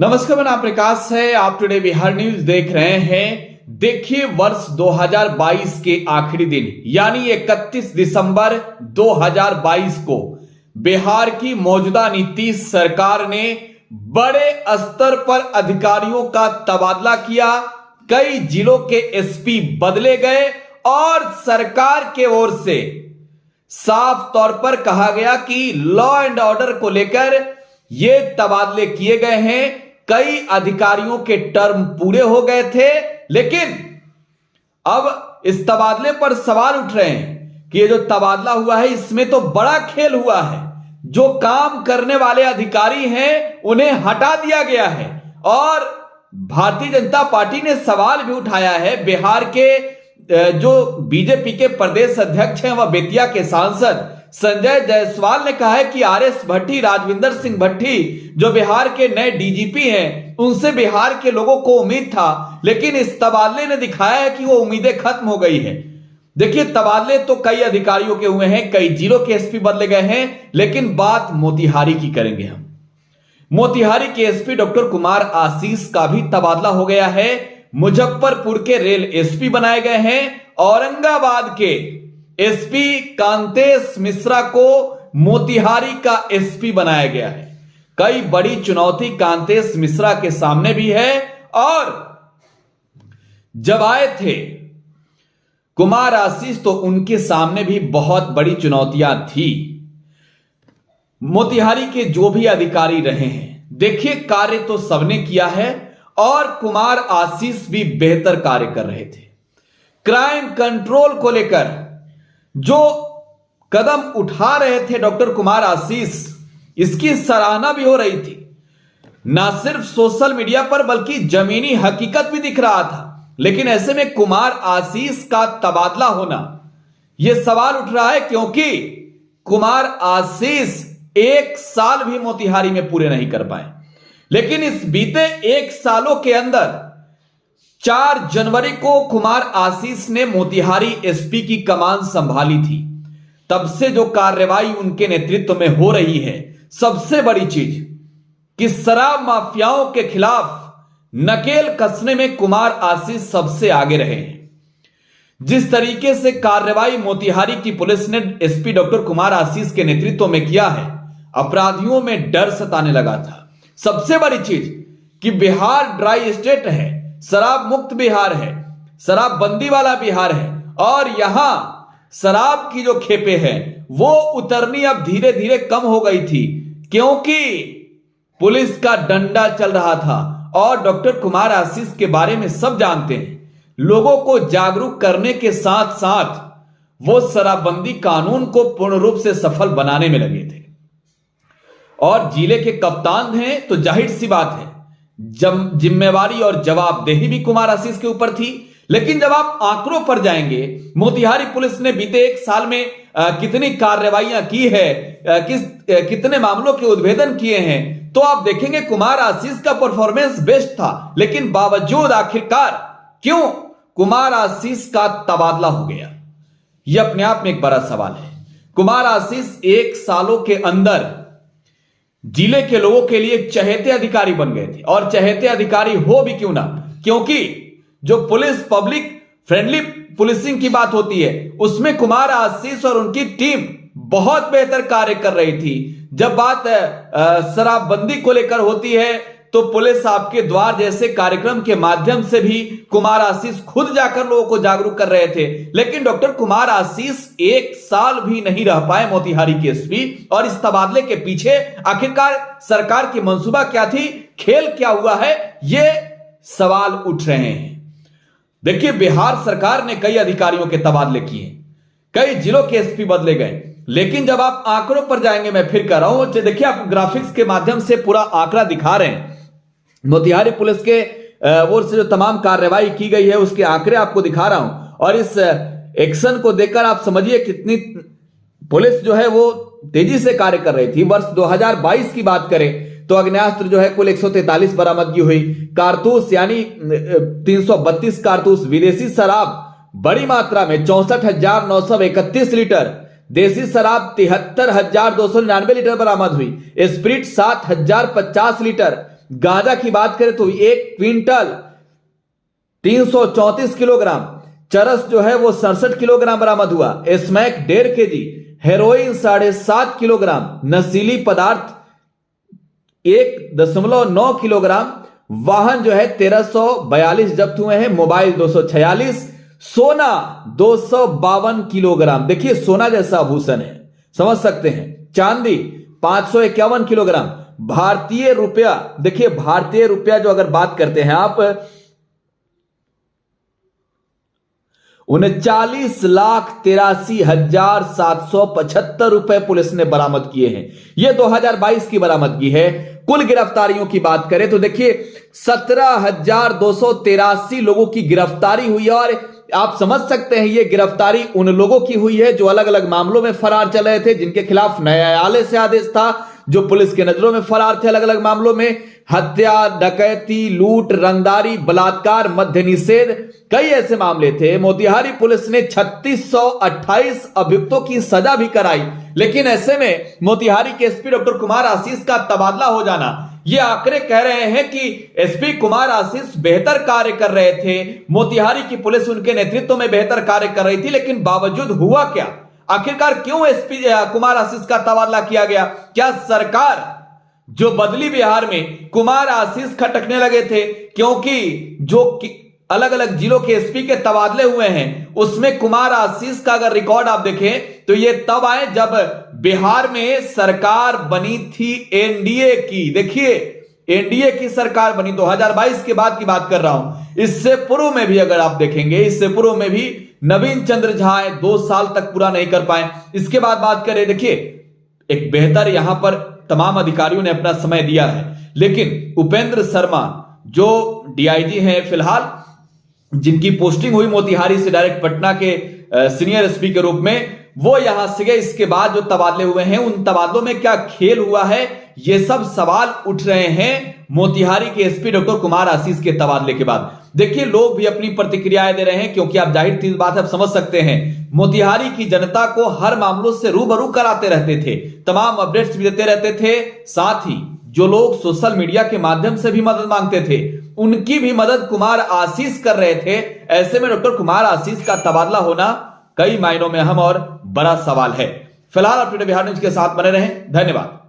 नमस्कार, मैं नाम प्रकाश है। आप टुडे बिहार न्यूज देख रहे हैं। देखिए, वर्ष 2022 के आखिरी दिन यानी 31 दिसंबर 2022 को बिहार की मौजूदा नीतीश सरकार ने बड़े स्तर पर अधिकारियों का तबादला किया। कई जिलों के एसपी बदले गए और सरकार के ओर से साफ तौर पर कहा गया कि लॉ एंड ऑर्डर को लेकर ये तबादले किए गए हैं। कई अधिकारियों के टर्म पूरे हो गए थे, लेकिन अब इस तबादले पर सवाल उठ रहे हैं कि ये जो तबादला हुआ है इसमें तो बड़ा खेल हुआ है। जो काम करने वाले अधिकारी हैं उन्हें हटा दिया गया है और भारतीय जनता पार्टी ने सवाल भी उठाया है। बिहार के जो बीजेपी के प्रदेश अध्यक्ष हैं वह बेतिया के सांसद संजय जायसवाल ने कहा है कि आरएस भट्टी, राजविंदर सिंह भट्टी जो बिहार के नए डीजीपी हैं, उनसे बिहार के लोगों को उम्मीद था, लेकिन इस तबादले ने दिखाया है कि वो उम्मीदें खत्म हो गई है। देखिए, तबादले तो कई अधिकारियों के हुए हैं, कई जिलों के एसपी बदले गए हैं, लेकिन बात मोतिहारी की करेंगे हम। मोतिहारी के एसपी डॉक्टर कुमार आशीष का भी तबादला हो गया है। मुजफ्फरपुर के रेल एसपी बनाए गए हैं। औरंगाबाद के एसपी कांतेश मिश्रा को मोतिहारी का एसपी बनाया गया है। कई बड़ी चुनौती कांतेश मिश्रा के सामने भी है और जब आए थे कुमार आशीष तो उनके सामने भी बहुत बड़ी चुनौतियां थी। मोतिहारी के जो भी अधिकारी रहे हैं, देखिए कार्य तो सबने किया है और कुमार आशीष भी बेहतर कार्य कर रहे थे। क्राइम कंट्रोल को लेकर जो कदम उठा रहे थे डॉक्टर कुमार आशीष, इसकी सराहना भी हो रही थी। ना सिर्फ सोशल मीडिया पर बल्कि जमीनी हकीकत भी दिख रहा था। लेकिन ऐसे में कुमार आशीष का तबादला होना यह सवाल उठ रहा है, क्योंकि कुमार आशीष 1 साल भी मोतिहारी में पूरे नहीं कर पाए। लेकिन इस बीते 1 सालों के अंदर 4 जनवरी को कुमार आशीष ने मोतिहारी एसपी की कमान संभाली थी। तब से जो कार्रवाई उनके नेतृत्व में हो रही है, सबसे बड़ी चीज कि शराब माफियाओं के खिलाफ नकेल कसने में कुमार आशीष सबसे आगे रहे हैं। जिस तरीके से कार्रवाई मोतिहारी की पुलिस ने एसपी डॉक्टर कुमार आशीष के नेतृत्व में किया है, अपराधियों में डर सताने लगा था। सबसे बड़ी चीज कि बिहार ड्राई स्टेट है, शराब मुक्त बिहार है, शराबबंदी वाला बिहार है और यहां शराब की जो खेपे हैं वो उतरनी अब धीरे धीरे कम हो गई थी, क्योंकि पुलिस का डंडा चल रहा था और डॉक्टर कुमार आशीष के बारे में सब जानते हैं। लोगों को जागरूक करने के साथ साथ वो शराबबंदी कानून को पूर्ण रूप से सफल बनाने में लगे थे और जिले के कप्तान हैं, तो जाहिर सी बात है जिम्मेवारी और जवाबदेही भी कुमार आशीष के ऊपर थी। लेकिन जब आप आंकड़ों पर जाएंगे, मोतिहारी पुलिस ने बीते 1 साल में कितनी कार्रवाइयां की है, कितने मामलों के उद्भेदन किए हैं, तो आप देखेंगे कुमार आशीष का परफॉर्मेंस बेस्ट था। लेकिन बावजूद आखिरकार क्यों कुमार आशीष का तबादला हो गया, यह अपने आप में एक बड़ा सवाल है। कुमार आशीष 1 सालों के अंदर जिले के लोगों के लिए चहेते अधिकारी बन गए थे और चहेते अधिकारी हो भी क्यों ना, क्योंकि जो पुलिस पब्लिक फ्रेंडली पुलिसिंग की बात होती है उसमें कुमार आशीष और उनकी टीम बहुत बेहतर कार्य कर रही थी। जब बात शराबबंदी को लेकर होती है तो पुलिस आपके द्वार जैसे कार्यक्रम के माध्यम से भी कुमार आशीष खुद जाकर लोगों को जागरूक कर रहे थे। लेकिन डॉक्टर कुमार आशीष 1 साल भी नहीं रह पाए मोतिहारी के एसपी, और इस तबादले के पीछे आखिरकार सरकार की मंसूबा क्या थी, खेल क्या हुआ है, ये सवाल उठ रहे हैं। देखिए, बिहार सरकार ने कई अधिकारियों के तबादले किए, कई जिलों के एसपी बदले गए, लेकिन जब आप आंकड़ों पर जाएंगे, मैं फिर कह रहा हूं, देखिए आप ग्राफिक्स के माध्यम से पूरा आंकड़ा दिखा रहे हैं। मोतिहारी पुलिस के ओर से जो तमाम कार्रवाई की गई है उसके आंकड़े आपको दिखा रहा हूं, और इस एक्शन को देखकर आप समझिए कितनी पुलिस जो है वो तेजी से कार्य कर रही थी। वर्ष 2022 की बात करें तो अग्नेयास्त्र जो है कुल 143 बरामदगी हुई, कारतूस यानी 332 कारतूस, विदेशी शराब बड़ी मात्रा में 64,931 लीटर, देसी शराब 73,299 लीटर बरामद हुई, स्प्रिट 7,050 लीटर, गांजा की बात करें तो 1 क्विंटल 334 किलोग्राम, चरस जो है वो 67 किलोग्राम बरामद हुआ, स्मैक 1.5 केजी, हेरोइन 7.5 किलोग्राम, नशीली पदार्थ 1.9 किलोग्राम, वाहन जो है 1342 जब्त हुए हैं, मोबाइल 246, सोना 252 किलोग्राम। देखिए सोना जैसा आभूषण है, समझ सकते हैं। चांदी 551 किलोग्राम, भारतीय रुपया, देखिए भारतीय रुपया जो अगर बात करते हैं आप 39,83,775 रुपए पुलिस ने बरामद किए हैं। यह 2022 की बरामदगी है। कुल गिरफ्तारियों की बात करें तो देखिए 17,283 लोगों की गिरफ्तारी हुई है। और आप समझ सकते हैं यह गिरफ्तारी उन लोगों की हुई है जो अलग अलग मामलों में फरार चल रहे थे, जिनके खिलाफ न्यायालय से आदेश था, जो पुलिस के नजरों में फरार थे अलग अलग मामलों में, हत्या, डकैती, लूट, रंगदारी, बलात्कार, मद्य निषेध, कई ऐसे मामले थे। मोतिहारी पुलिस ने 3628 अभियुक्तों की सजा भी कराई। लेकिन ऐसे में मोतिहारी के एसपी डॉक्टर कुमार आशीष का तबादला हो जाना, ये आंकड़े कह रहे हैं कि एसपी कुमार आशीष बेहतर कार्य कर रहे थे, मोतिहारी की पुलिस उनके नेतृत्व में बेहतर कार्य कर रही थी। लेकिन बावजूद हुआ क्या, आखिरकार क्यों एसपी कुमार आशीष का तबादला किया गया? क्या सरकार जो बदली बिहार में कुमार आशीष खटकने लगे थे, क्योंकि जो अलग अलग जिलों के एसपी के तबादले हुए हैं उसमें कुमार आशीष का अगर रिकॉर्ड आप देखें तो ये तब आए जब बिहार में सरकार बनी थी एनडीए की। देखिए एनडीए की सरकार बनी 2022 के बाद की बात कर रहा हूं। इससे पूर्व में भी अगर आप देखेंगे, इससे पूर्व में भी नवीन चंद्र झा 2 साल तक पूरा नहीं कर पाए। इसके बाद बात करें, देखिए एक बेहतर यहां पर तमाम अधिकारियों ने अपना समय दिया है, लेकिन उपेंद्र शर्मा जो डीआईजी हैं फिलहाल, जिनकी पोस्टिंग हुई मोतिहारी से डायरेक्ट पटना के सीनियर एसपी के रूप में, वो यहां से गए। इसके बाद जो तबादले हुए हैं उन तबादलों में क्या खेल हुआ है, ये सब सवाल उठ रहे हैं मोतिहारी के एसपी डॉक्टर कुमार आशीष के तबादले के बाद। देखिए लोग भी अपनी प्रतिक्रियाएं दे रहे हैं, क्योंकि आप जाहिर सी बात है, आप समझ सकते हैं मोतिहारी की जनता को हर मामलों से रूबरू कराते रहते थे, तमाम अपडेट्स भी देते रहते थे। साथ ही जो लोग सोशल मीडिया के माध्यम से भी मदद मांगते थे, उनकी भी मदद कुमार आशीष कर रहे थे। ऐसे में डॉक्टर कुमार आशीष का तबादला होना कई मायनों में अहम और बड़ा सवाल है। फिलहाल आप टुडे बिहार न्यूज के साथ बने रहें। धन्यवाद।